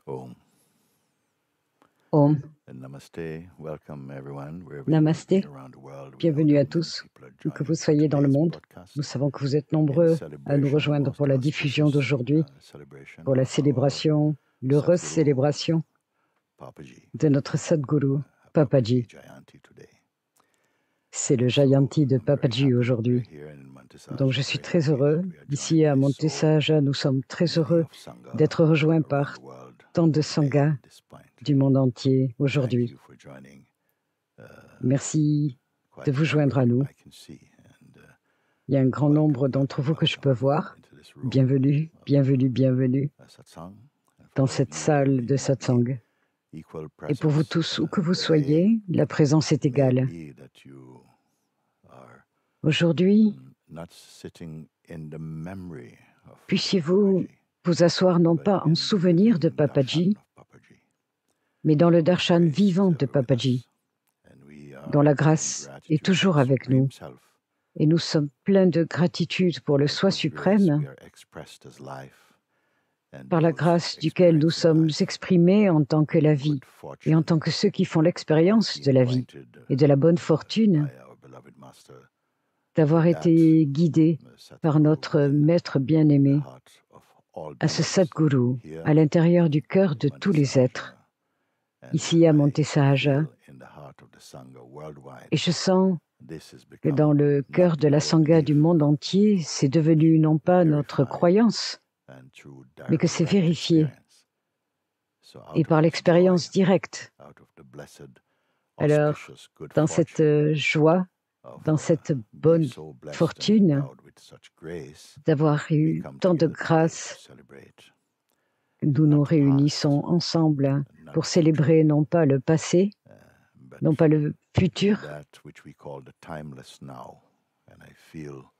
Om. Om. Namaste. Welcome everyone. Namasté. Bienvenue à tous, où que vous soyez dans le monde. Nous savons que vous êtes nombreux à nous rejoindre pour la diffusion d'aujourd'hui, pour la célébration, l'heureuse célébration de notre Sadhguru, Papaji. C'est le Jayanti de Papaji aujourd'hui. Donc je suis très heureux. Ici à Monte Sahaja, nous sommes très heureux d'être rejoints par tant de sanghas du monde entier aujourd'hui. Merci de vous joindre à nous. Il y a un grand nombre d'entre vous que je peux voir. Bienvenue, bienvenue, bienvenue dans cette salle de satsang. Et pour vous tous, où que vous soyez, la présence est égale. Aujourd'hui, puissiez-vous vous asseoir non pas en souvenir de Papaji, mais dans le darshan vivant de Papaji, dont la grâce est toujours avec nous. Et nous sommes pleins de gratitude pour le Soi suprême, par la grâce duquel nous sommes exprimés en tant que la vie et en tant que ceux qui font l'expérience de la vie et de la bonne fortune d'avoir été guidés par notre Maître bien-aimé à ce Sadhguru, à l'intérieur du cœur de tous les êtres, ici à Monte Sahaja. Et je sens que dans le cœur de la Sangha du monde entier, c'est devenu non pas notre croyance, mais que c'est vérifié, et par l'expérience directe. Alors, dans cette joie, dans cette bonne fortune d'avoir eu tant de grâce, nous nous réunissons ensemble pour célébrer non pas le passé, non pas le futur,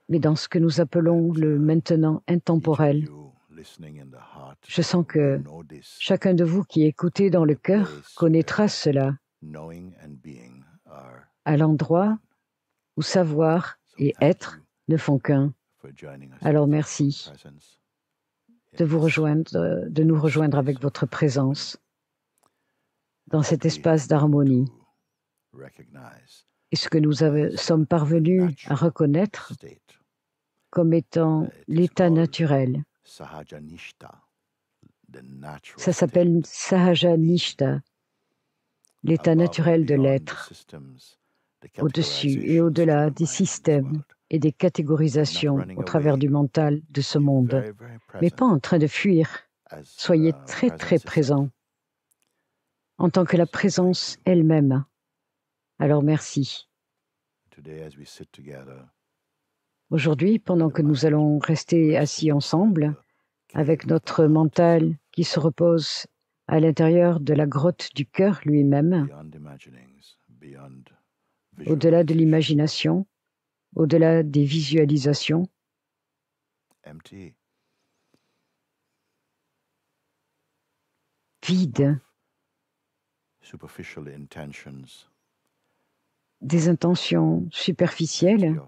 mais dans ce que nous appelons le maintenant intemporel. Je sens que chacun de vous qui écoutez dans le cœur connaîtra cela, à l'endroit où savoir et être ne font qu'un. Alors merci de nous rejoindre avec votre présence dans cet espace d'harmonie. Et ce que nous sommes parvenus à reconnaître comme étant l'état naturel. Ça s'appelle Sahaja Nishta, l'état naturel de l'être, au-dessus et au-delà des systèmes et des catégorisations au travers du mental de ce monde, mais pas en train de fuir. Soyez très très présents en tant que la présence elle-même. Alors merci. Aujourd'hui, pendant que nous allons rester assis ensemble, avec notre mental qui se repose à l'intérieur de la grotte du cœur lui-même, au-delà de l'imagination, au-delà des visualisations, vide des intentions superficielles,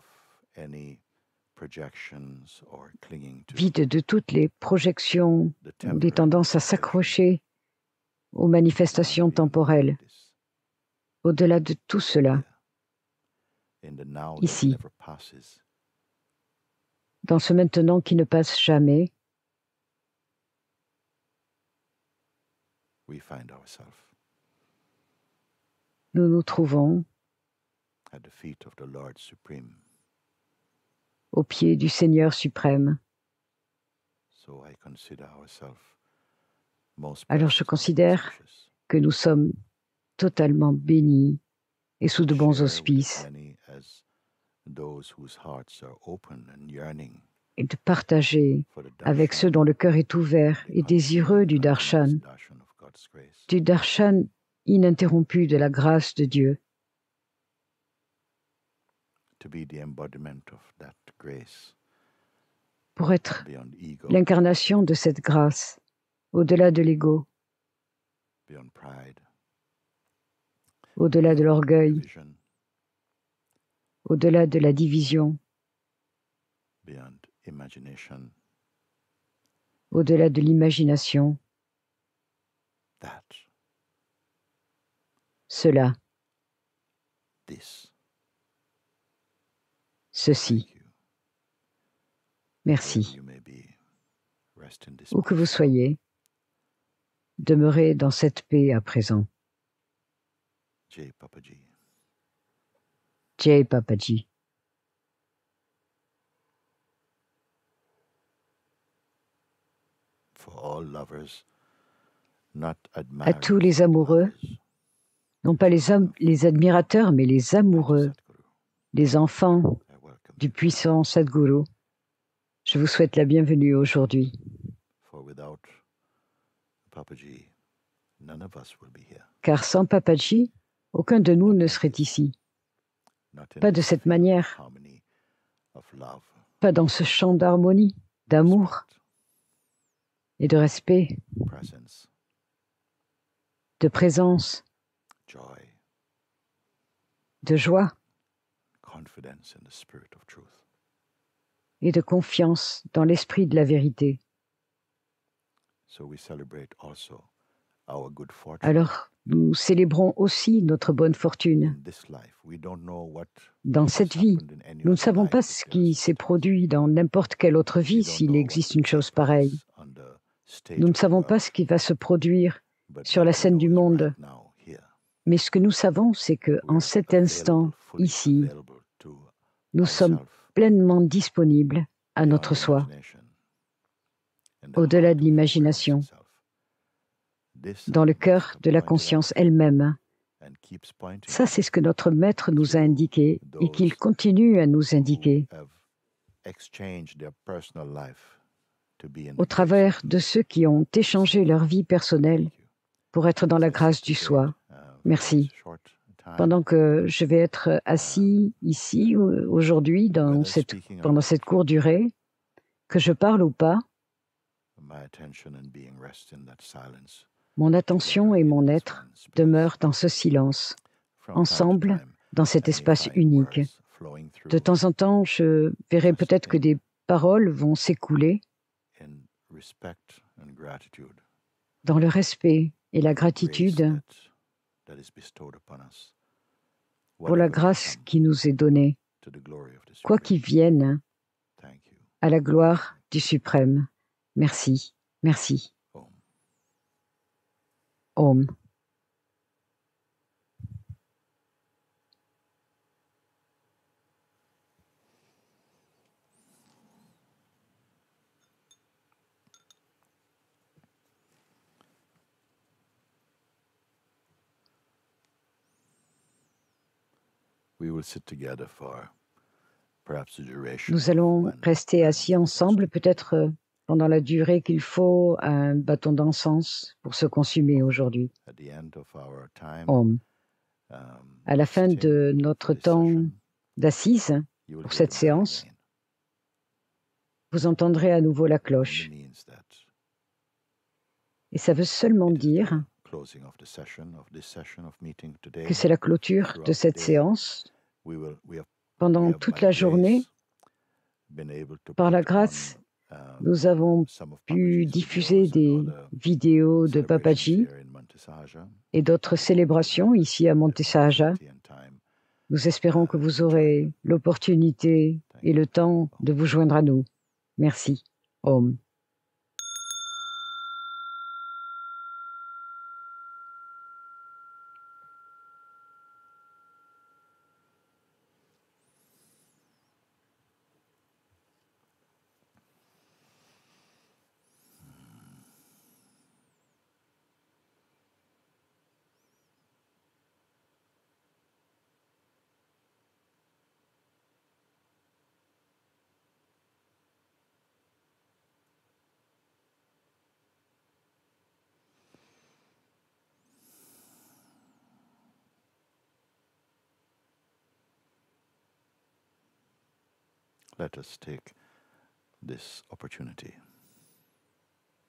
vide de toutes les projections, des tendances à s'accrocher aux manifestations temporelles. Au-delà de tout cela, ici, dans ce maintenant qui ne passe jamais, nous nous trouvons au pied du Seigneur suprême. Alors je considère que nous sommes totalement bénis et sous de bons auspices, et de partager avec ceux dont le cœur est ouvert et désireux du darshan ininterrompu de la grâce de Dieu, pour être l'incarnation de cette grâce, au-delà de l'ego, au-delà de l'orgueil, au-delà de la division, au-delà de l'imagination, cela, ceci. Merci. Où que vous soyez, demeurez dans cette paix à présent. Jai Papaji. Jai Papaji. À tous les amoureux, non pas les admirateurs, mais les amoureux, les enfants du puissant Sadhguru, je vous souhaite la bienvenue aujourd'hui. Car sans Papaji, aucun de nous ne serait ici. Pas de cette manière, pas dans ce chant d'harmonie, d'amour et de respect, de présence, de joie et de confiance dans l'esprit de la vérité. Alors, nous célébrons aussi notre bonne fortune. Dans cette vie, nous ne savons pas ce qui s'est produit dans n'importe quelle autre vie s'il existe une chose pareille. Nous ne savons pas ce qui va se produire sur la scène du monde. Mais ce que nous savons, c'est qu'en cet instant, ici, nous sommes pleinement disponibles à notre soi, au-delà de l'imagination, dans le cœur de la conscience elle-même. Ça, c'est ce que notre maître nous a indiqué et qu'il continue à nous indiquer au travers de ceux qui ont échangé leur vie personnelle pour être dans la grâce du soi. Merci. Pendant que je vais être assis ici aujourd'hui pendant cette courte durée, que je parle ou pas, mon attention et mon être demeurent dans ce silence, ensemble dans cet espace unique. De temps en temps, je verrai peut-être que des paroles vont s'écouler dans le respect et la gratitude pour la grâce qui nous est donnée, quoi qu'il vienne, à la gloire du Suprême. Merci, merci. Om. Nous allons rester assis ensemble, peut-être pendant la durée qu'il faut, à un bâton d'encens pour se consumer aujourd'hui. Om. À la fin de notre temps d'assise pour cette séance, vous entendrez à nouveau la cloche. Et ça veut seulement dire que c'est la clôture de cette séance. Pendant toute la journée, par la grâce, nous avons pu diffuser des vidéos de Papaji et d'autres célébrations ici à Monte Sahaja. Nous espérons que vous aurez l'opportunité et le temps de vous joindre à nous. Merci. Om.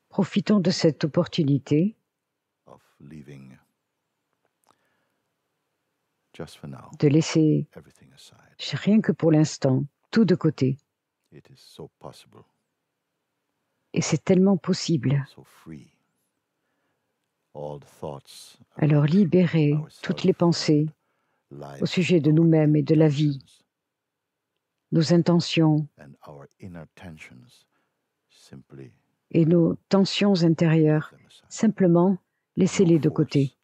Profitons de cette opportunité de laisser, rien que pour l'instant, tout de côté. Et c'est tellement possible Alors libérez toutes les pensées au sujet de nous-mêmes et de la vie, nos intentions et nos tensions intérieures. Simplement, laissez-les de côté.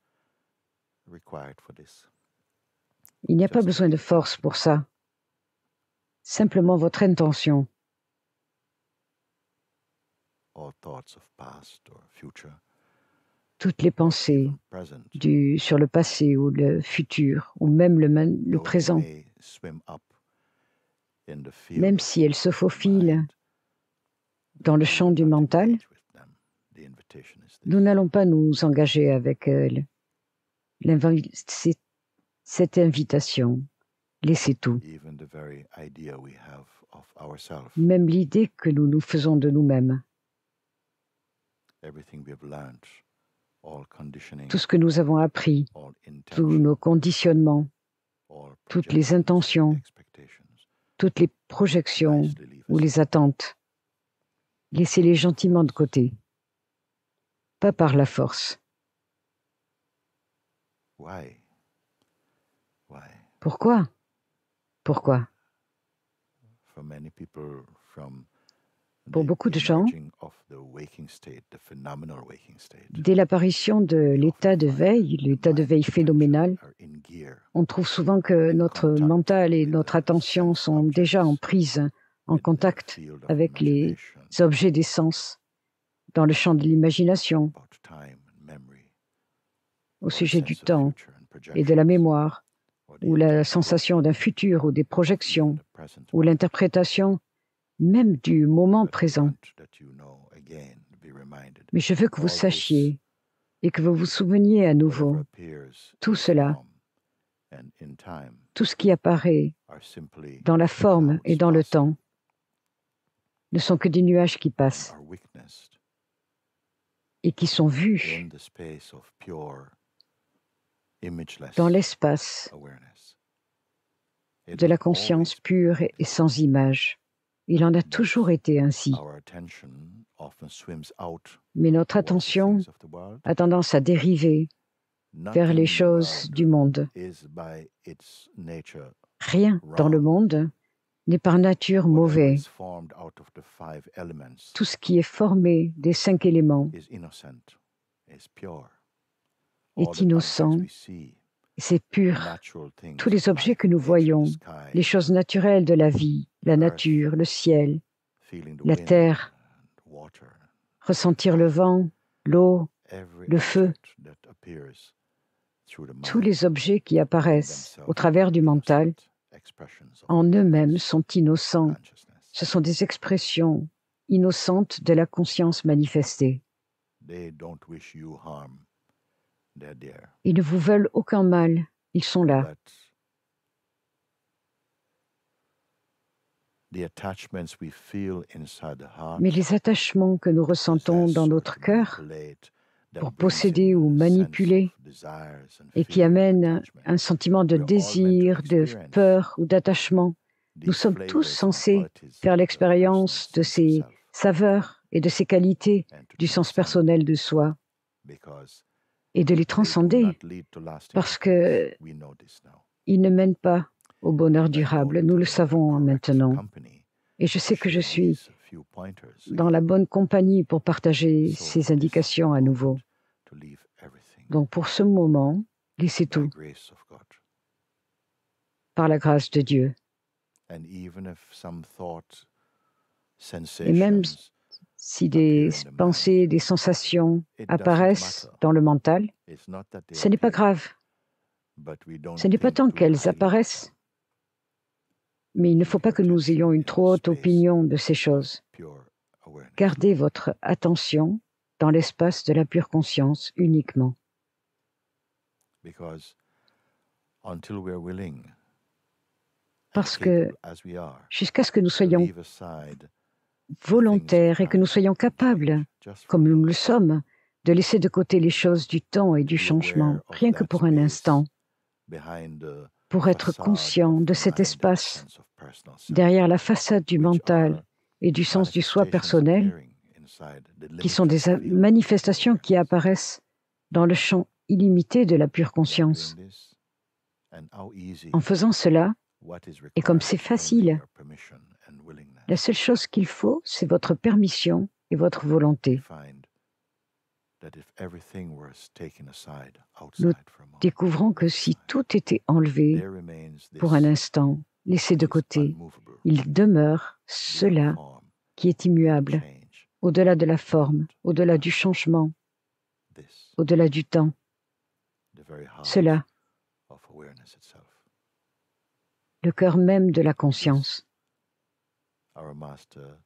Il n'y a pas besoin de force pour ça. Simplement votre intention. Toutes les pensées sur le passé ou le futur, ou même le présent, même si elles se faufilent dans le champ du mental, nous n'allons pas nous engager avec elles. Cette invitation, laissez tout. Même l'idée que nous nous faisons de nous-mêmes. Tout ce que nous avons appris, tous nos conditionnements, toutes les intentions, toutes les projections ou les attentes, laissez-les gentiment de côté, pas par la force. Pourquoi? Pourquoi? Pour beaucoup de gens, dès l'apparition de l'état de veille phénoménal, on trouve souvent que notre mental et notre attention sont déjà en prise, en contact avec les objets des sens, dans le champ de l'imagination, au sujet du temps et de la mémoire, ou la sensation d'un futur ou des projections, ou l'interprétation même du moment présent. Mais je veux que vous sachiez et que vous vous souveniez à nouveau, tout cela, tout ce qui apparaît dans la forme et dans le temps, ne sont que des nuages qui passent et qui sont vus dans l'espace de la conscience pure et sans image. Il en a toujours été ainsi. Mais notre attention a tendance à dériver vers les choses du monde. Rien dans le monde n'est par nature mauvais. Tout ce qui est formé des 5 éléments est innocent, c'est pur. Tous les objets que nous voyons, les choses naturelles de la vie, la nature, le ciel, la terre, ressentir le vent, l'eau, le feu, tous les objets qui apparaissent au travers du mental, en eux-mêmes sont innocents. Ce sont des expressions innocentes de la conscience manifestée. Ils ne vous veulent aucun mal, ils sont là. Mais les attachements que nous ressentons dans notre cœur pour posséder ou manipuler et qui amènent un sentiment de désir, de peur ou d'attachement, nous sommes tous censés faire l'expérience de ces saveurs et de ces qualités du sens personnel de soi et de les transcender parce qu'ils ne mènent pas au bonheur durable. Nous le savons maintenant. Et je sais que je suis dans la bonne compagnie pour partager ces indications à nouveau. Donc pour ce moment, laissez tout par la grâce de Dieu. Et même si des pensées, des sensations apparaissent dans le mental, ce n'est pas grave. Ce n'est pas tant qu'elles apparaissent, mais il ne faut pas que nous ayons une trop haute opinion de ces choses. Gardez votre attention dans l'espace de la pure conscience uniquement. Parce que jusqu'à ce que nous soyons volontaires et que nous soyons capables, comme nous le sommes, de laisser de côté les choses du temps et du changement, rien que pour un instant, pour être conscient de cet espace derrière la façade du mental et du sens du soi personnel, qui sont des manifestations qui apparaissent dans le champ illimité de la pure conscience. En faisant cela, et comme c'est facile, la seule chose qu'il faut, c'est votre permission et votre volonté. Nous découvrons que si tout était enlevé pour un instant, laissé de côté, il demeure cela qui est immuable, au-delà de la forme, au-delà du changement, au-delà du temps. Cela, le cœur même de la conscience.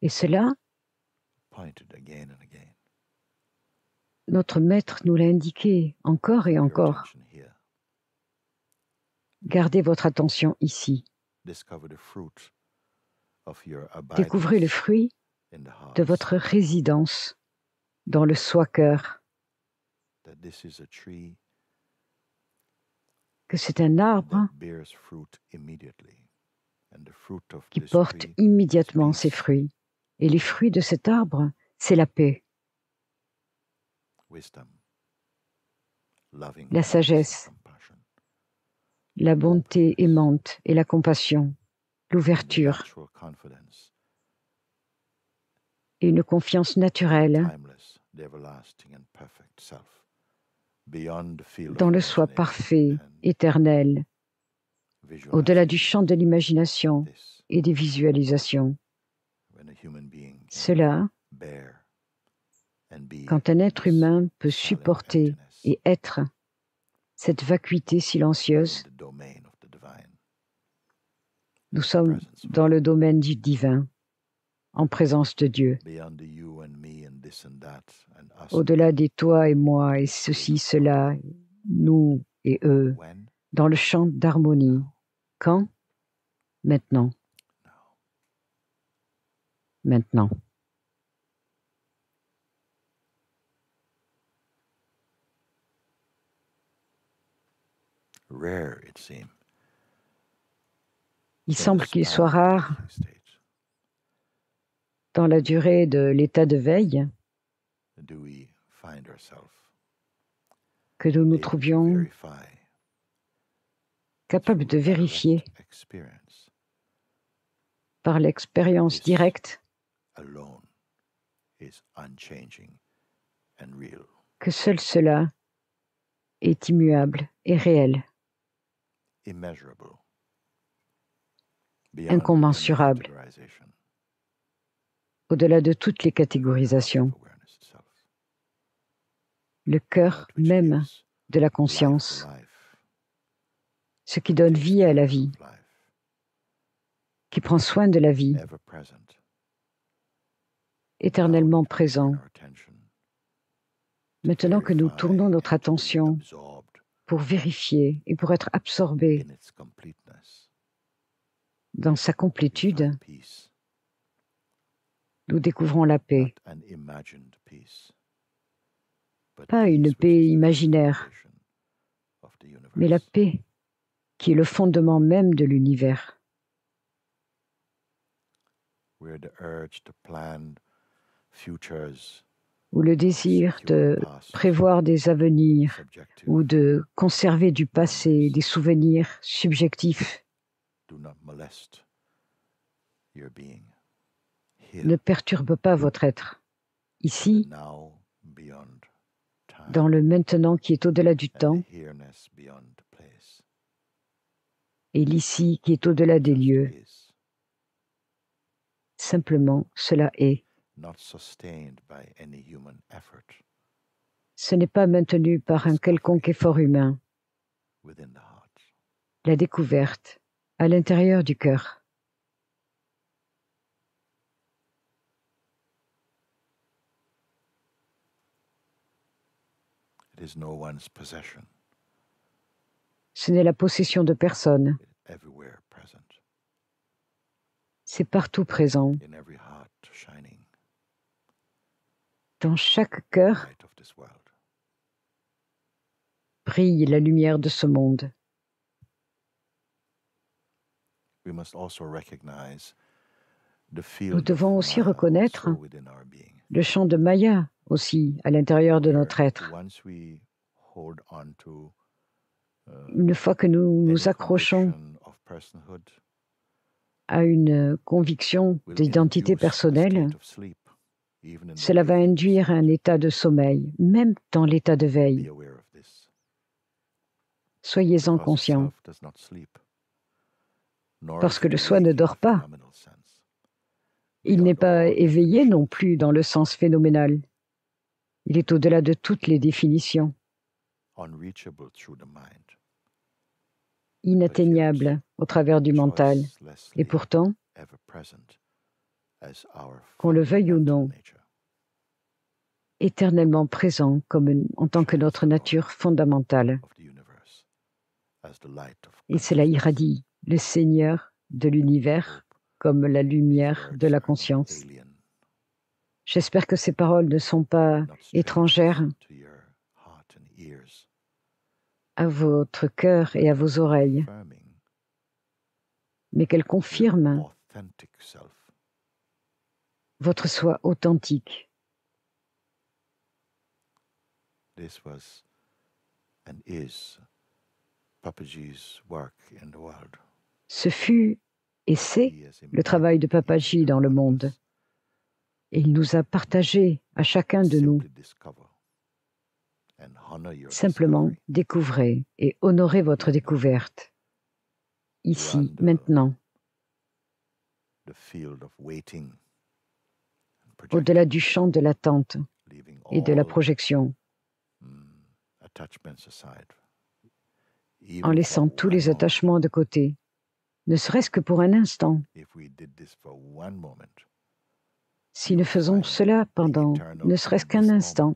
Et cela, notre maître nous l'a indiqué encore et encore. Gardez votre attention ici. Découvrez le fruit de votre résidence dans le soi-cœur. Que c'est un arbre qui porte immédiatement ses fruits. Et les fruits de cet arbre, c'est la paix, la sagesse, la bonté aimante et la compassion, l'ouverture et une confiance naturelle dans le soi parfait, éternel, au-delà du champ de l'imagination et des visualisations. Cela, quand un être humain peut supporter et être cette vacuité silencieuse, nous sommes dans le domaine du divin, en présence de Dieu. Au-delà des toi et moi, et ceci, cela, nous et eux, dans le champ d'harmonie. Quand? Maintenant. Maintenant. Il semble qu'il soit rare, dans la durée de l'état de veille, que nous nous trouvions capables de vérifier par l'expérience directe que seul cela est immuable et réel, incommensurable, au-delà de toutes les catégorisations. Le cœur même de la conscience, ce qui donne vie à la vie, qui prend soin de la vie, éternellement présent. Maintenant que nous tournons notre attention pour vérifier et pour être absorbés dans sa complétude, nous découvrons la paix. Pas une paix imaginaire, mais la paix qui est le fondement même de l'univers. Où le désir de prévoir des avenirs ou de conserver du passé des souvenirs subjectifs ne perturbe pas votre être. Ici, dans le maintenant qui est au-delà du temps, et l'ici qui est au-delà des lieux. Simplement, cela est. Ce n'est pas maintenu par un quelconque effort humain. La découverte à l'intérieur du cœur. Ce n'est la possession de personne. C'est partout présent. Dans chaque cœur brille la lumière de ce monde. Nous devons aussi reconnaître le champ de Maya aussi à l'intérieur de notre être. Une fois que nous nous accrochons à une conviction d'identité personnelle, cela va induire un état de sommeil, même dans l'état de veille. Soyez-en conscients, parce que le soi ne dort pas. Il n'est pas éveillé non plus dans le sens phénoménal. Il est au-delà de toutes les définitions. Inatteignable au travers du mental. Et pourtant, qu'on le veuille ou non, éternellement présent en tant que notre nature fondamentale. Et cela irradie le Seigneur de l'univers comme la lumière de la conscience. J'espère que ces paroles ne sont pas étrangères à votre cœur et à vos oreilles, mais qu'elles confirment votre soi authentique. Ce fut et c'est le travail de Papaji dans le monde. Et il nous a partagé à chacun de nous. Simplement, découvrez et honorez votre découverte, ici, maintenant, au-delà du champ de l'attente et de la projection, en laissant tous les attachements de côté, ne serait-ce que pour un instant. Si nous faisons cela pendant ne serait-ce qu'un instant,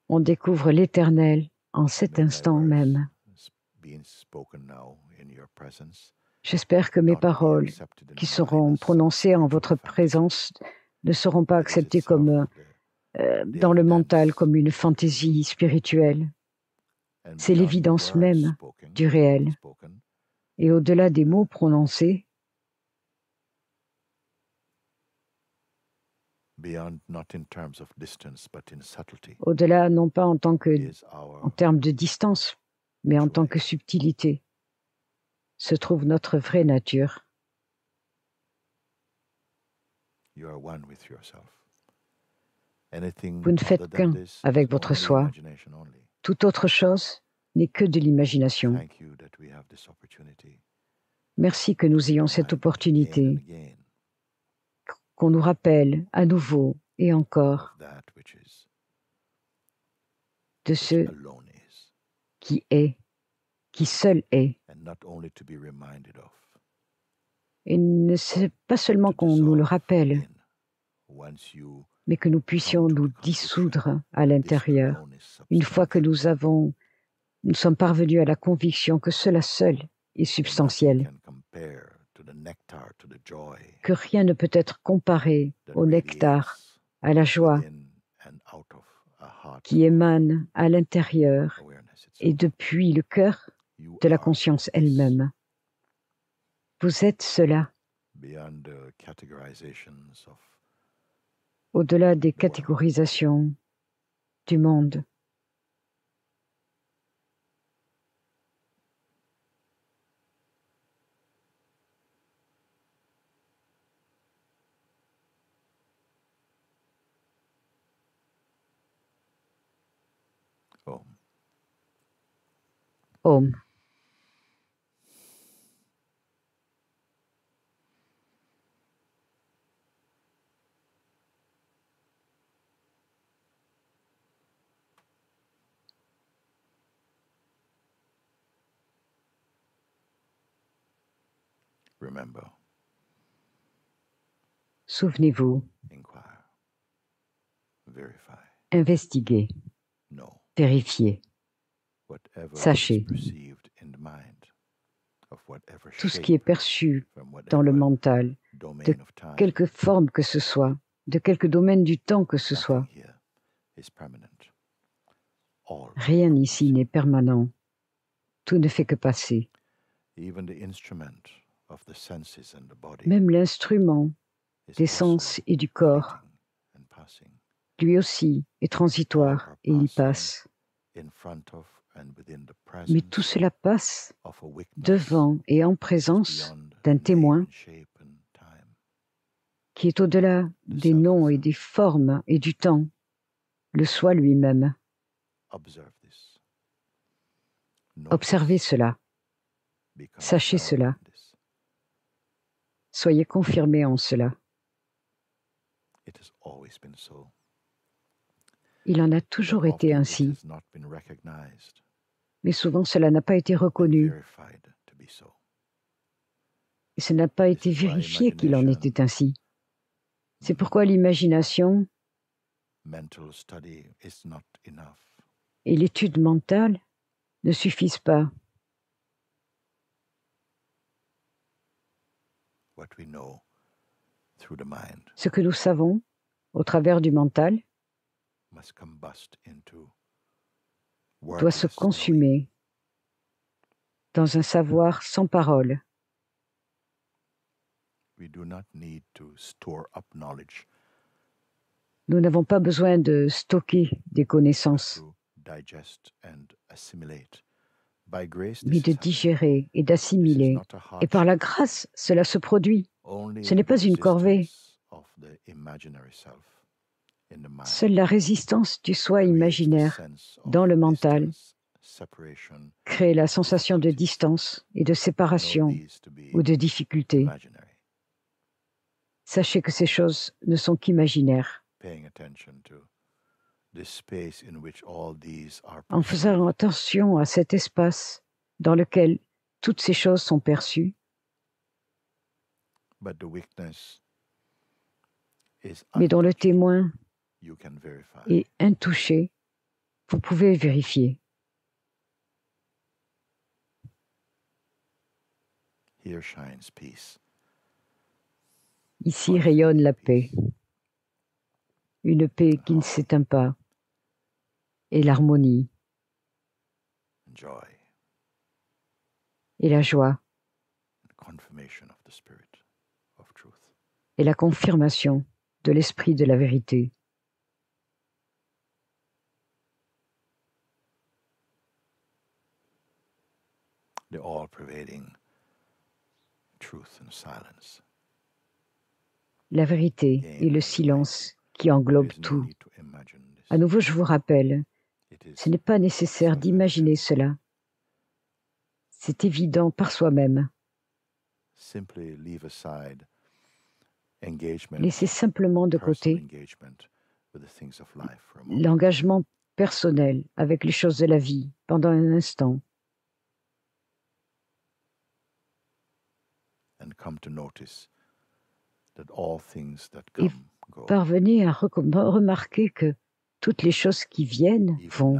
on découvre l'éternel en cet instant même. J'espère que mes paroles qui seront prononcées en votre présence ne seront pas acceptées comme dans le mental comme une fantaisie spirituelle. C'est l'évidence même du réel. Et au-delà des mots prononcés, au-delà non pas en termes de distance, mais en tant que subtilité, se trouve notre vraie nature. Vous ne faites qu'un avec votre soi. Toute autre chose n'est que de l'imagination. Merci que nous ayons cette opportunité, qu'on nous rappelle à nouveau et encore de ce qui est, qui seul est. Et ne c'est pas seulement qu'on nous le rappelle, mais que nous puissions nous dissoudre à l'intérieur, une fois que nous sommes parvenus à la conviction que cela seul est substantiel, que rien ne peut être comparé au nectar, à la joie qui émane à l'intérieur et depuis le cœur de la conscience elle-même. Vous êtes cela, au-delà des catégorisations du monde. Om. Souvenez-vous, investiguez, vérifiez, sachez, tout ce qui est perçu dans le mental, de quelque forme que ce soit, de quelque domaine du temps que ce soit, rien ici n'est permanent, tout ne fait que passer. Même l'instrument des sens et du corps, lui aussi, est transitoire et il passe. Mais tout cela passe devant et en présence d'un témoin qui est au-delà des noms et des formes et du temps, le soi lui-même. Observez cela, sachez cela, soyez confirmés en cela. Il en a toujours été ainsi, mais souvent cela n'a pas été reconnu et ce n'a pas été vérifié qu'il en était ainsi. C'est pourquoi l'imagination et l'étude mentale ne suffisent pas. Ce que nous savons au travers du mental doit se consumer dans un savoir sans parole. Nous n'avons pas besoin de stocker des connaissances, mais de digérer et d'assimiler. Et par la grâce, cela se produit. Ce n'est pas une corvée. Seule la résistance du soi imaginaire dans le mental crée la sensation de distance et de séparation ou de difficulté. Sachez que ces choses ne sont qu'imaginaires. En faisant attention à cet espace dans lequel toutes ces choses sont perçues, mais dont le témoin est intouché, vous pouvez vérifier. Ici rayonne la paix, une paix qui ne s'éteint pas, et l'harmonie, et la joie, et la confirmation de l'esprit de la vérité. La vérité et le silence qui englobent tout. À nouveau, je vous rappelle, ce n'est pas nécessaire d'imaginer cela. C'est évident par soi-même. Laissez simplement de côté l'engagement personnel avec les choses de la vie pendant un instant. Et parvenez à remarquer que toutes les choses qui viennent vont.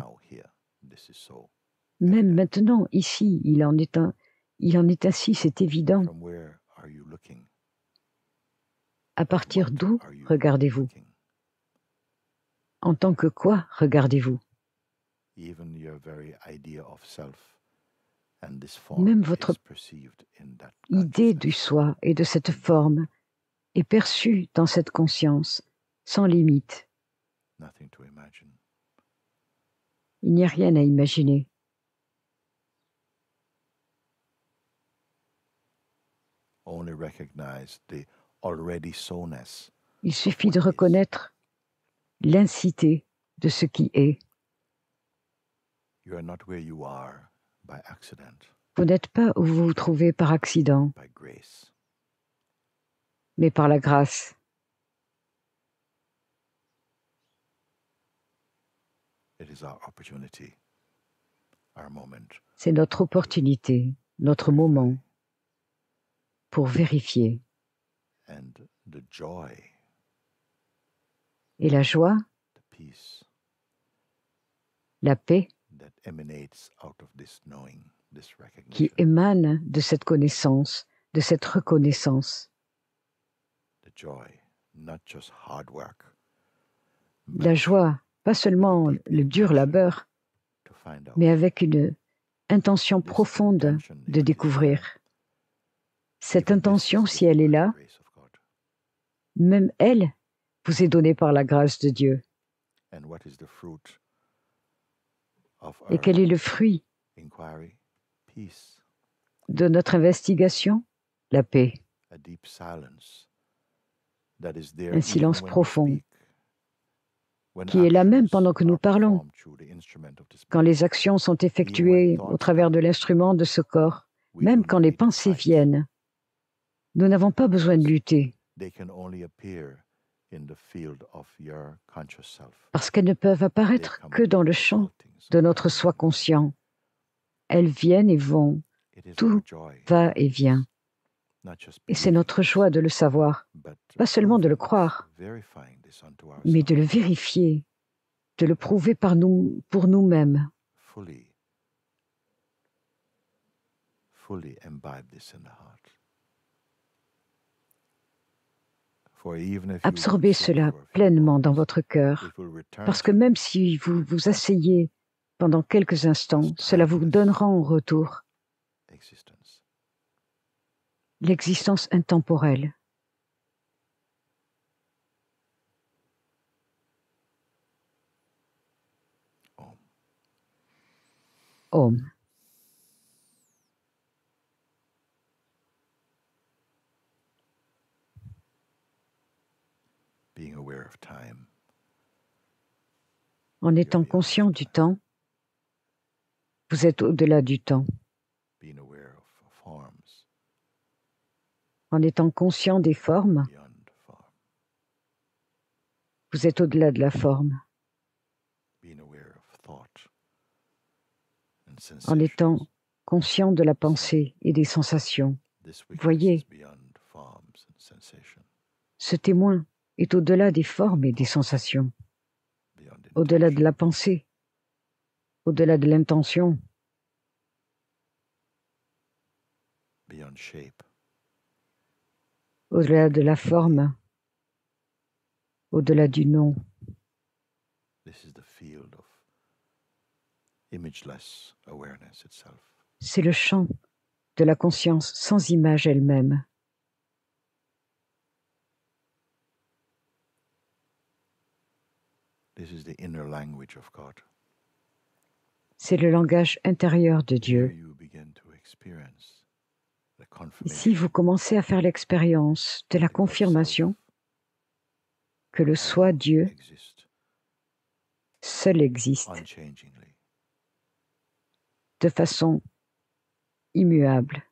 Même maintenant, ici, il en est ainsi, c'est évident. À partir d'où regardez-vous? En tant que quoi regardez-vous? Même votre idée du soi et de cette forme est perçue dans cette conscience, sans limite. Il n'y a rien à imaginer. Il suffit de reconnaître l'incité de ce qui est. Vous n'êtes pas où vous vous trouvez par accident, mais par la grâce. C'est notre opportunité, notre moment pour vérifier. Et la joie, la paix qui émane de cette connaissance, de cette reconnaissance. La joie, pas seulement le dur labeur, mais avec une intention profonde de découvrir. Cette intention, si elle est là, même elle vous est donnée par la grâce de Dieu. Et quel est le fruit de notre investigation? La paix. Un silence profond qui est là même pendant que nous parlons, quand les actions sont effectuées au travers de l'instrument de ce corps, même quand les pensées viennent. Nous n'avons pas besoin de lutter, parce qu'elles ne peuvent apparaître que dans le champ de notre soi conscient. Elles viennent et vont, tout va et vient. Et c'est notre joie de le savoir, pas seulement de le croire, mais de le vérifier, de le prouver par nous, pour nous-mêmes. Absorbez cela pleinement dans votre cœur, parce que même si vous vous asseyez pendant quelques instants, cela vous donnera en retour l'existence intemporelle. Om. En étant conscient du temps, vous êtes au-delà du temps. En étant conscient des formes, vous êtes au-delà de la forme. En étant conscient de la pensée et des sensations, voyez, ce témoin est au-delà des formes et des sensations, au-delà de la pensée, au-delà de l'intention, au-delà de la forme, au-delà du nom. C'est le champ de la conscience sans image elle-même. C'est le langage intérieur de Dieu. Ici, vous commencez à faire l'expérience de la confirmation que le soi Dieu seul existe de façon immuable,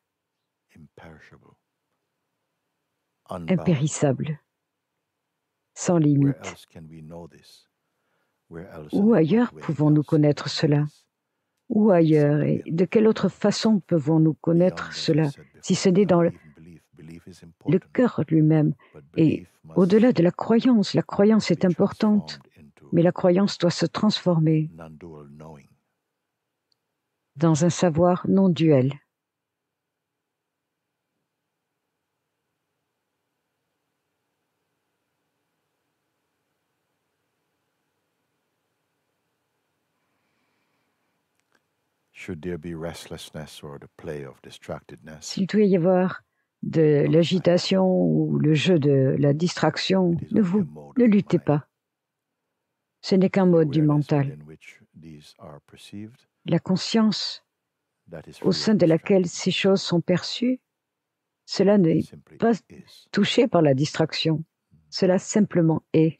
impérissable, sans limite. Où ailleurs pouvons-nous connaître cela? Où ailleurs et de quelle autre façon pouvons-nous connaître cela si ce n'est dans le cœur lui-même? Et au-delà de la croyance est importante, mais la croyance doit se transformer dans un savoir non duel. S'il doit y avoir de l'agitation ou le jeu de la distraction, ne luttez pas. Ce n'est qu'un mode du mental. La conscience au sein de laquelle ces choses sont perçues, cela n'est pas touché par la distraction. Cela simplement est.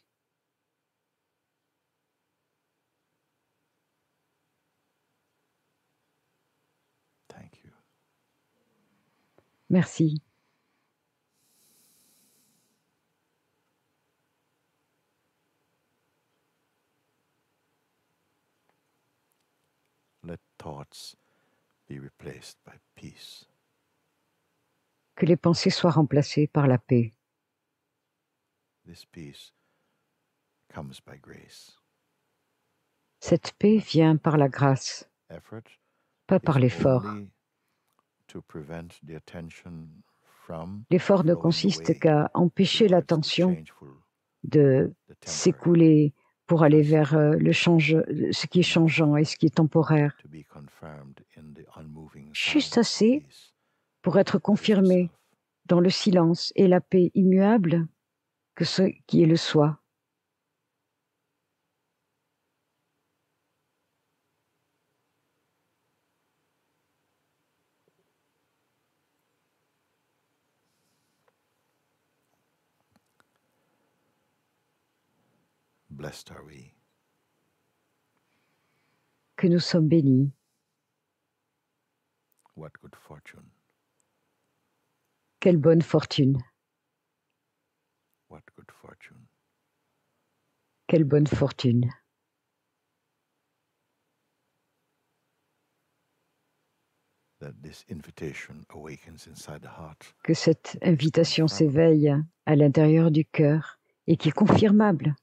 Merci. Que les pensées soient remplacées par la paix. Cette paix vient par la grâce, pas par l'effort. L'effort ne consiste qu'à empêcher l'attention de s'écouler pour aller vers ce qui est changeant et ce qui est temporaire. Juste assez pour être confirmé dans le silence et la paix immuable que ce qui est le soi. Que nous sommes bénis. Quelle bonne fortune. Quelle bonne fortune. Que cette invitation s'éveille à l'intérieur du cœur et qui est confirmable.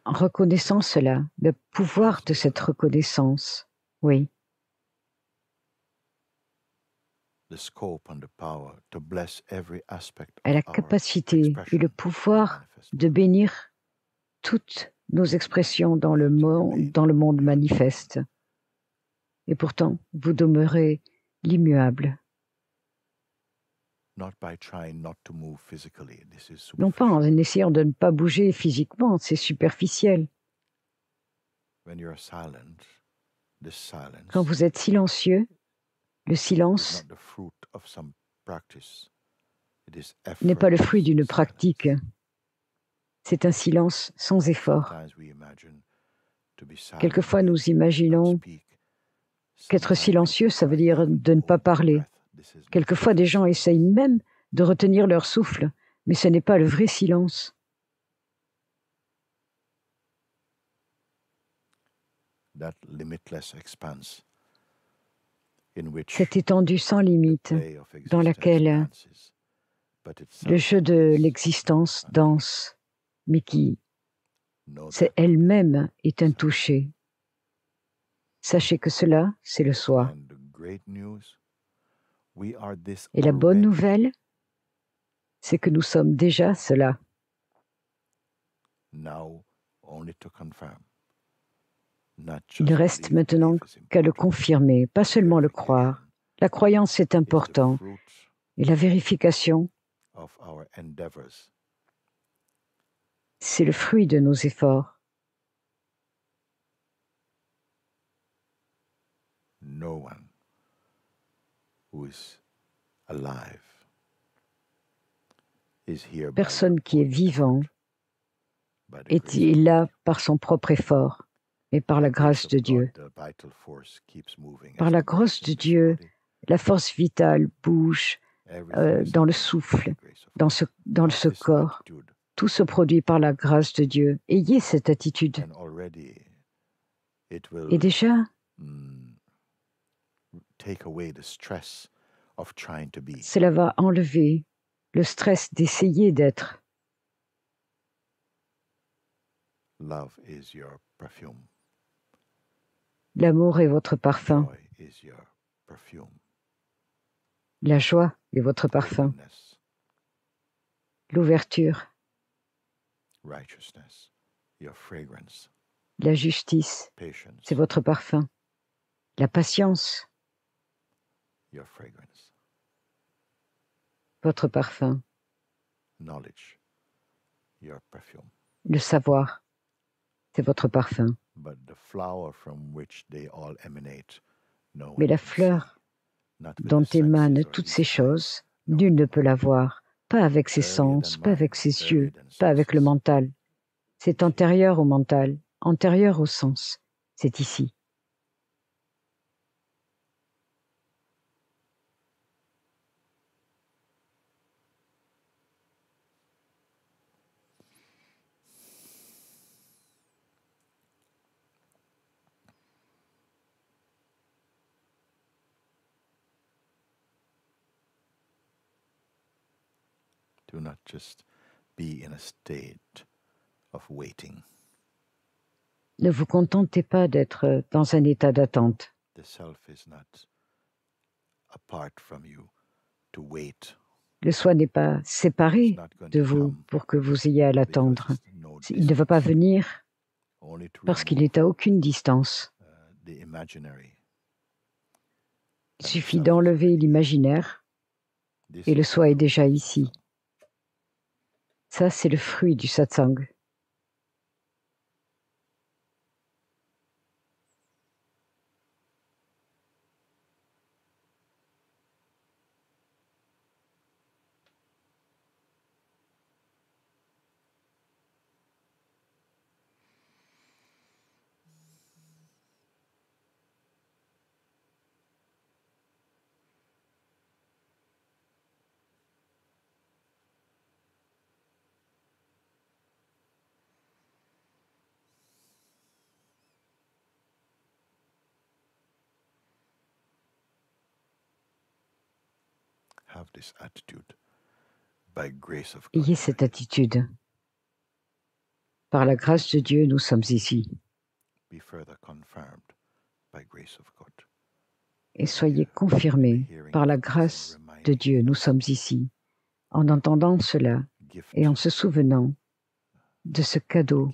En reconnaissant cela, le pouvoir de cette reconnaissance, oui. A la capacité et le pouvoir de bénir toutes nos expressions dans le monde manifeste. Et pourtant, vous demeurez l'immuable. Non pas en essayant de ne pas bouger physiquement, c'est superficiel. Quand vous êtes silencieux, le silence n'est pas le fruit d'une pratique. C'est un silence sans effort. Quelquefois, nous imaginons qu'être silencieux, ça veut dire de ne pas parler. Quelquefois, des gens essayent même de retenir leur souffle, mais ce n'est pas le vrai silence. Cette étendue sans limite dans laquelle le jeu de l'existence danse, mais qui, c'est elle-même, est un toucher. Sachez que cela, c'est le soi. Et la bonne nouvelle, c'est que nous sommes déjà cela. Il ne reste maintenant qu'à le confirmer, pas seulement le croire. La croyance est importante. Et la vérification, c'est le fruit de nos efforts. Personne qui est vivant est là par son propre effort, mais par la grâce de Dieu. Par la grâce de Dieu, la force vitale bouge dans le souffle, dans ce corps. Tout se produit par la grâce de Dieu. Ayez cette attitude. Et déjà, cela va enlever le stress d'essayer d'être. L'amour est votre parfum. La joie est votre parfum. L'ouverture. La justice, c'est votre parfum. La patience, votre parfum. Le savoir, c'est votre parfum. Mais la fleur dont émanent toutes ces choses, nul ne peut la voir, pas avec ses sens, pas avec ses yeux, pas avec le mental. C'est antérieur au mental, antérieur au sens. C'est ici. Do not just be in a state of waiting. Ne vous contentez pas d'être dans un état d'attente. The self is not apart from you to wait. Le soi n'est pas séparé de vous pour que vous ayez à l'attendre. Il ne va pas venir parce qu'il n'est à aucune distance. Il suffit d'enlever l'imaginaire et le soi est déjà ici. Ça, c'est le fruit du satsang. Ayez cette attitude. Par la grâce de Dieu, nous sommes ici. Et soyez confirmés. Par la grâce de Dieu, nous sommes ici. En entendant cela et en se souvenant de ce cadeau,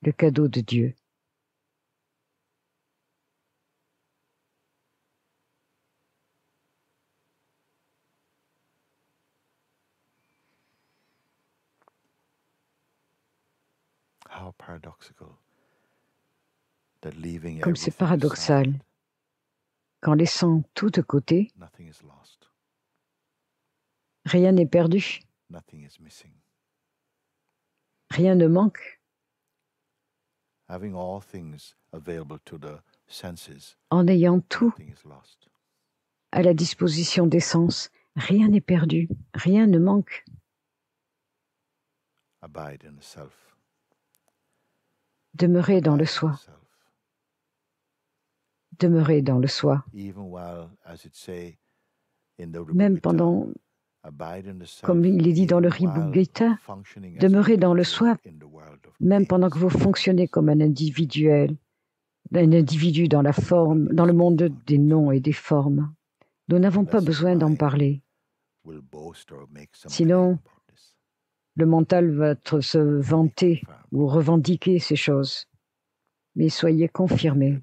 le cadeau de Dieu. Comme c'est paradoxal, qu'en laissant tout de côté, rien n'est perdu, rien ne manque. En ayant tout à la disposition des sens, rien n'est perdu, rien ne manque. Demeurez dans le soi. Demeurez dans le soi. Même pendant, comme il est dit dans le Rig Gita, demeurez dans le soi, même pendant que vous fonctionnez comme un individu dans la forme, dans le monde des noms et des formes. Nous n'avons pas besoin d'en parler. Sinon, le mental va se vanter ou revendiquer ces choses. Mais soyez confirmés.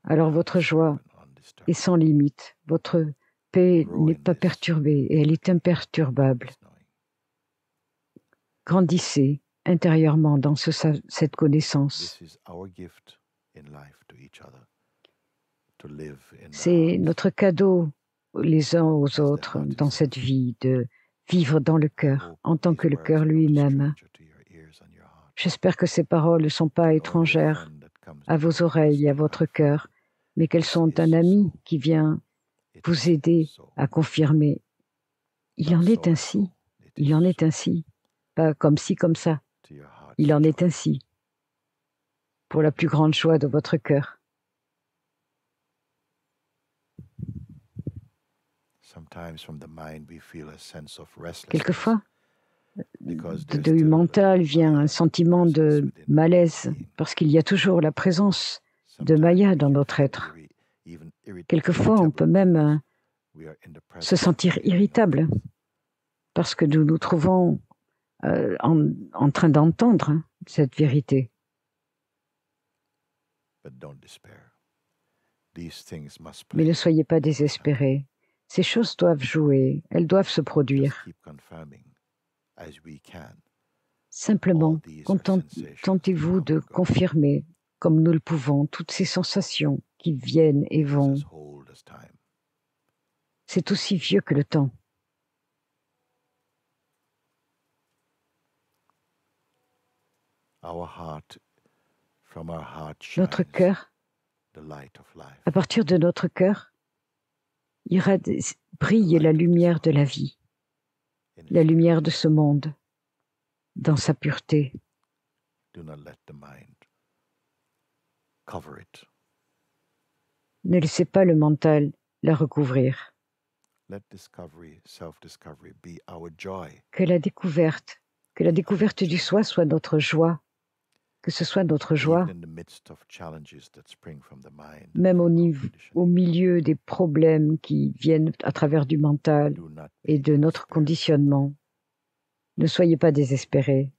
Alors votre joie est sans limite. Votre paix n'est pas perturbée et elle est imperturbable. Grandissez intérieurement dans cette connaissance. C'est notre cadeau les uns aux autres dans cette vie, de vivre dans le cœur, en tant que le cœur lui-même. J'espère que ces paroles ne sont pas étrangères à vos oreilles et à votre cœur, mais qu'elles sont un ami qui vient vous aider à confirmer. Il en est ainsi, il en est ainsi, pas comme ci, comme ça. Il en est ainsi, pour la plus grande joie de votre cœur. Quelquefois, du mental vient un sentiment de malaise, parce qu'il y a toujours la présence de Maya dans notre être. Quelquefois, on peut même se sentir irritable, parce que nous nous trouvons en train d'entendre cette vérité. Mais ne soyez pas désespérés. Ces choses doivent jouer, elles doivent se produire. Simplement, contentez-vous de confirmer, comme nous le pouvons, toutes ces sensations qui viennent et vont. C'est aussi vieux que le temps. Notre cœur, à partir de notre cœur, brille la lumière de la vie, la lumière de ce monde, dans sa pureté. Ne laissez pas le mental la recouvrir. Que la découverte du soi soit notre joie, que ce soit notre joie, même au milieu des problèmes qui viennent à travers du mental et de notre conditionnement. Ne soyez pas désespérés,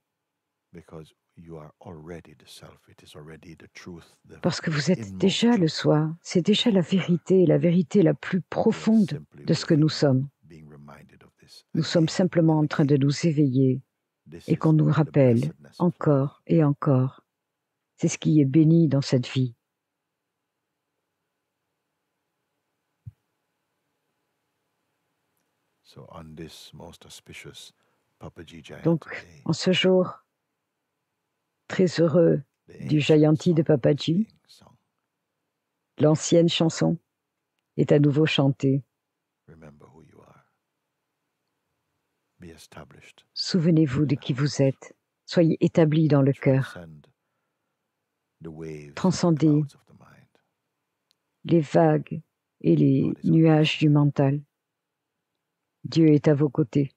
parce que vous êtes déjà le soi, c'est déjà la vérité la plus profonde de ce que nous sommes. Nous sommes simplement en train de nous éveiller et qu'on nous rappelle encore et encore. C'est ce qui est béni dans cette vie. Donc, en ce jour très heureux du Jayanti de Papaji, l'ancienne chanson est à nouveau chantée. Souvenez-vous de qui vous êtes. Soyez établis dans le cœur. Transcendez les vagues et les nuages du mental. Dieu est à vos côtés.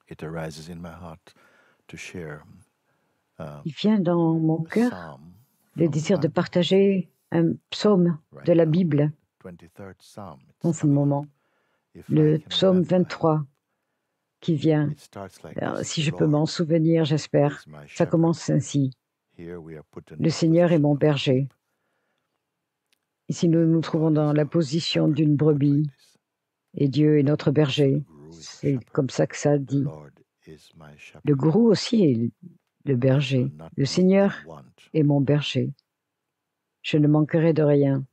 Il vient dans mon cœur le désir de partager un psaume de la Bible en ce moment, le psaume 23 qui vient. Alors, si je peux m'en souvenir, j'espère. Ça commence ainsi. Le Seigneur est mon berger. Ici, nous nous trouvons dans la position d'une brebis et Dieu est notre berger. C'est comme ça que ça dit. Le gourou aussi est le berger. Le Seigneur est mon berger. Je ne manquerai de rien.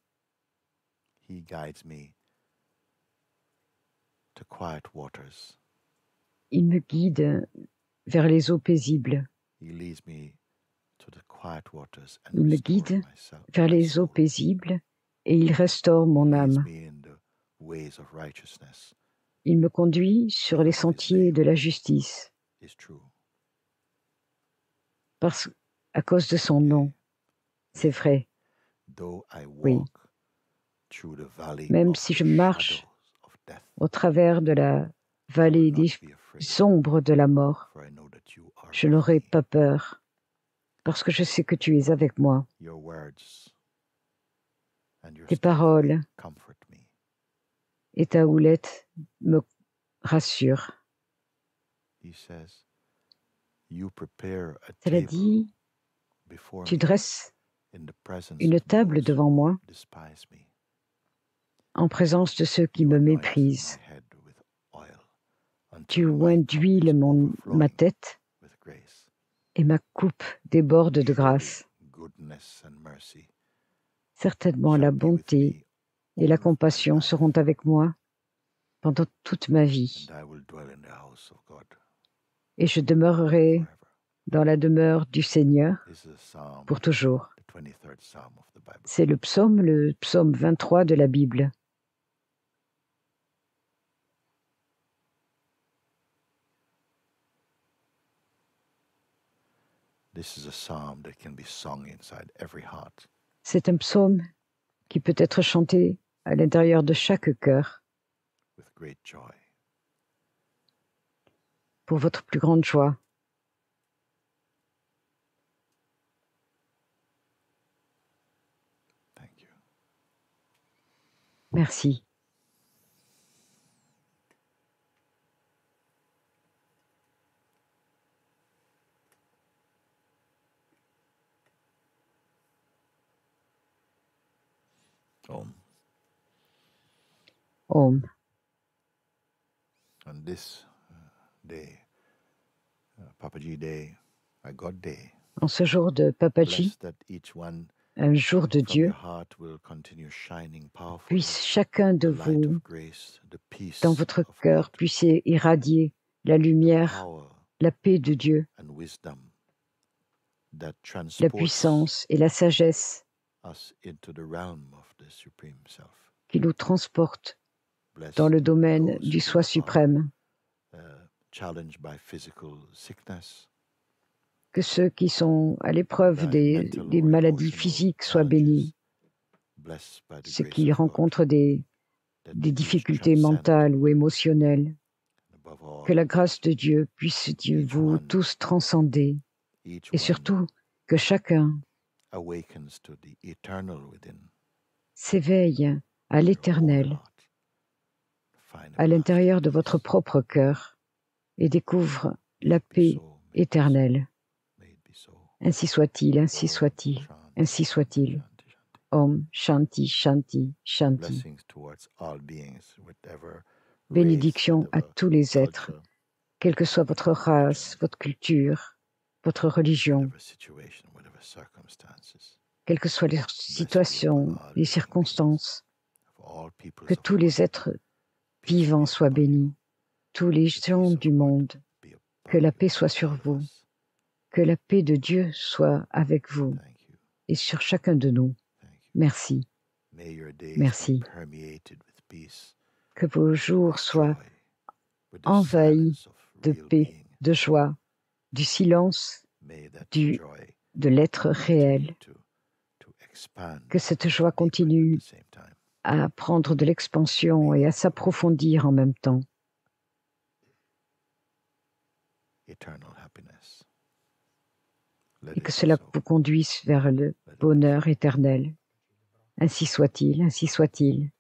Il me guide vers les eaux paisibles. Il me guide vers les eaux paisibles et il restaure mon âme. Il me conduit sur les sentiers de la justice à cause de son nom. C'est vrai. Oui. Même si je marche au travers de la vallée des ombres de la mort, je n'aurai pas peur, parce que je sais que tu es avec moi. Tes paroles et ta houlette me rassurent. Cela dit, tu dresses une table devant moi en présence de ceux qui me méprisent. Tu oins d'huile ma tête et ma coupe déborde de grâce. Certainement la bonté et la compassion seront avec moi pendant toute ma vie. Et je demeurerai dans la demeure du Seigneur pour toujours. C'est le psaume 23 de la Bible. C'est un psaume qui peut être chanté à l'intérieur de chaque cœur pour votre plus grande joie. Merci. Om. On this day, Papaji Day, God Day, en ce jour de Papaji, un jour de Dieu, puisse chacun de vous, dans votre cœur, puisse irradier la lumière, la paix de Dieu, la puissance et la sagesse qui nous transportent dans le domaine du Soi suprême. Que ceux qui sont à l'épreuve des maladies physiques soient bénis. Ceux qui rencontrent des difficultés mentales ou émotionnelles. Que la grâce de Dieu puisse vous tous transcender. Et surtout, que chacun s'éveille à l'éternel, à l'intérieur de votre propre cœur, et découvre la paix éternel. Ainsi soit-il, ainsi soit-il, ainsi soit-il. Om Shanti Shanti Shanti. Bénédiction à tous les êtres, quelle que soit votre race, votre culture, votre religion, quelles que soient les situations, les circonstances, que tous les êtres vivants soient bénis, tous les gens du monde, que la paix soit sur vous, que la paix de Dieu soit avec vous et sur chacun de nous. Merci. Merci. Que vos jours soient envahis de paix, de joie, du silence, de l'être réel. Que cette joie continue à prendre de l'expansion et à s'approfondir en même temps. Et que cela vous conduise vers le bonheur éternel. Ainsi soit-il, ainsi soit-il.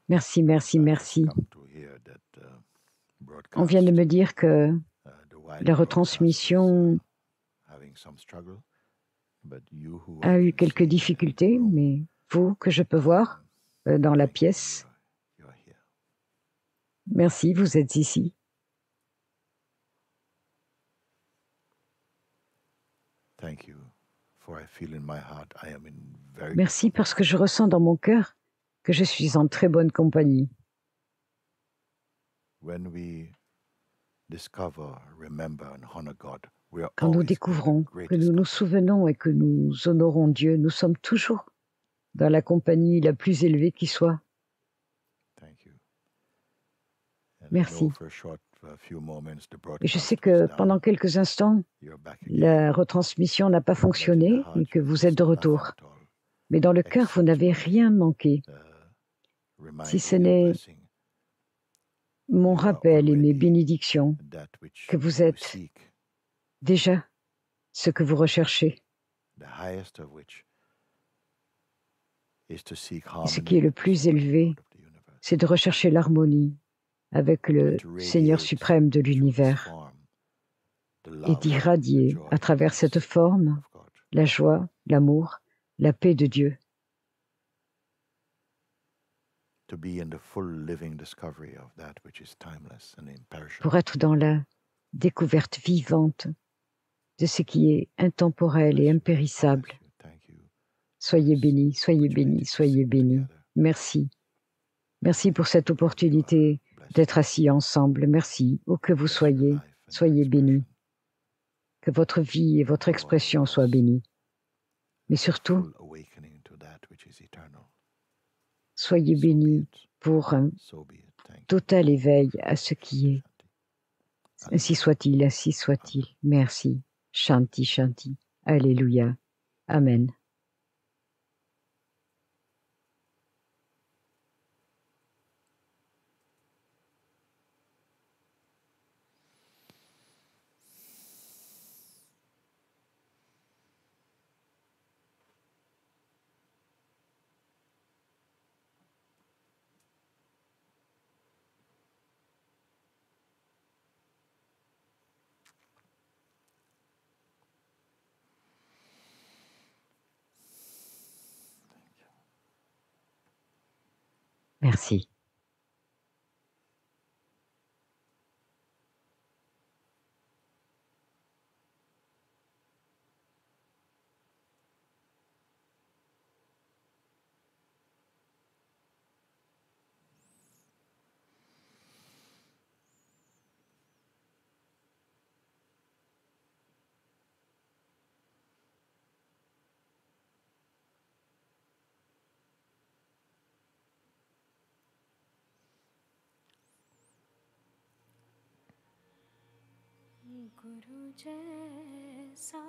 Merci, merci, merci. On vient de me dire que la retransmission a eu quelques difficultés, mais vous, que je peux voir dans la pièce, merci, vous êtes ici. Merci parce que je ressens dans mon cœur que je suis en très bonne compagnie. Quand nous découvrons que nous nous souvenons et que nous honorons Dieu, nous sommes toujours dans la compagnie la plus élevée qui soit. Merci. Et je sais que pendant quelques instants, la retransmission n'a pas fonctionné et que vous êtes de retour. Mais dans le cœur, vous n'avez rien manqué. Si ce n'est mon rappel et mes bénédictions, que vous êtes déjà ce que vous recherchez. Et ce qui est le plus élevé, c'est de rechercher l'harmonie avec le Seigneur suprême de l'univers et d'irradier à travers cette forme la joie, l'amour, la paix de Dieu. Pour être dans la découverte vivante de ce qui est intemporel et impérissable. Soyez bénis, soyez bénis, soyez bénis. Merci. Merci pour cette opportunité d'être assis ensemble. Merci. Où que vous soyez, soyez bénis. Que votre vie et votre expression soient bénies. Mais surtout, soyez bénis pour un total éveil à ce qui est. Ainsi soit-il, ainsi soit-il. Merci. Shanti, Shanti. Alléluia. Amen. Merci. गुरु जैसा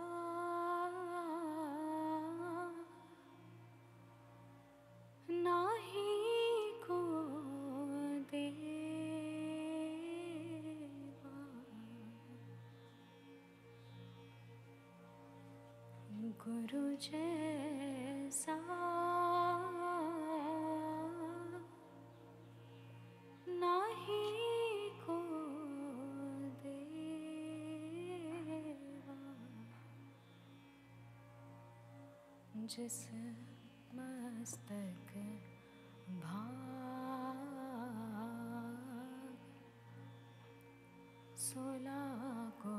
गुरु जैसा नाही को देवा, जिस मस्तक भाग 16 को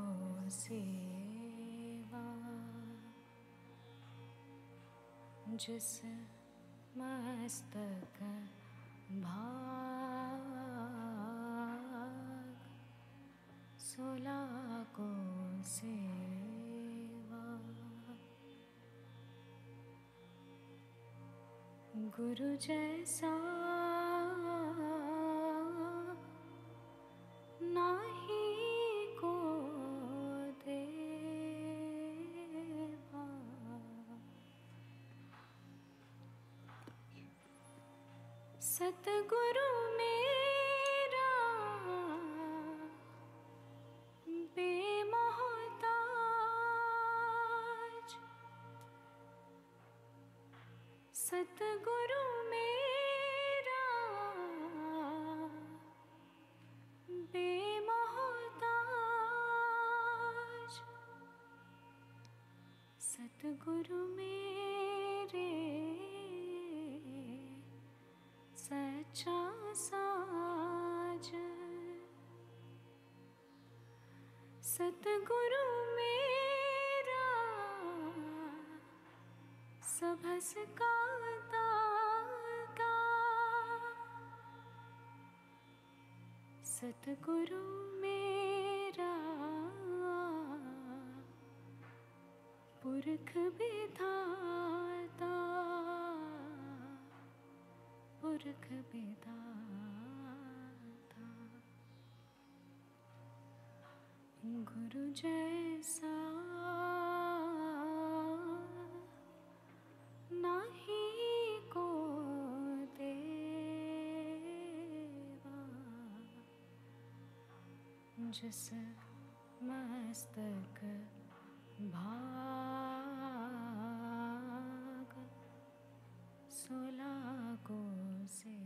सेवा, जिस मस्तक भाग 16 को सेवा। गुरु जैसा नाही को देवा, सतगुरु मेरा बेमोहताज, सतगुरु मेरा बेमोहताज, सतगुरु मेरे सच्चा साज, सतगुरु मेरा सभस का दाता, सतगुरु मेरा पुरख विधाता, पुरख विधाता। गुरु जैसा नाही को देवा, जिस मस्तक भाग 16 को से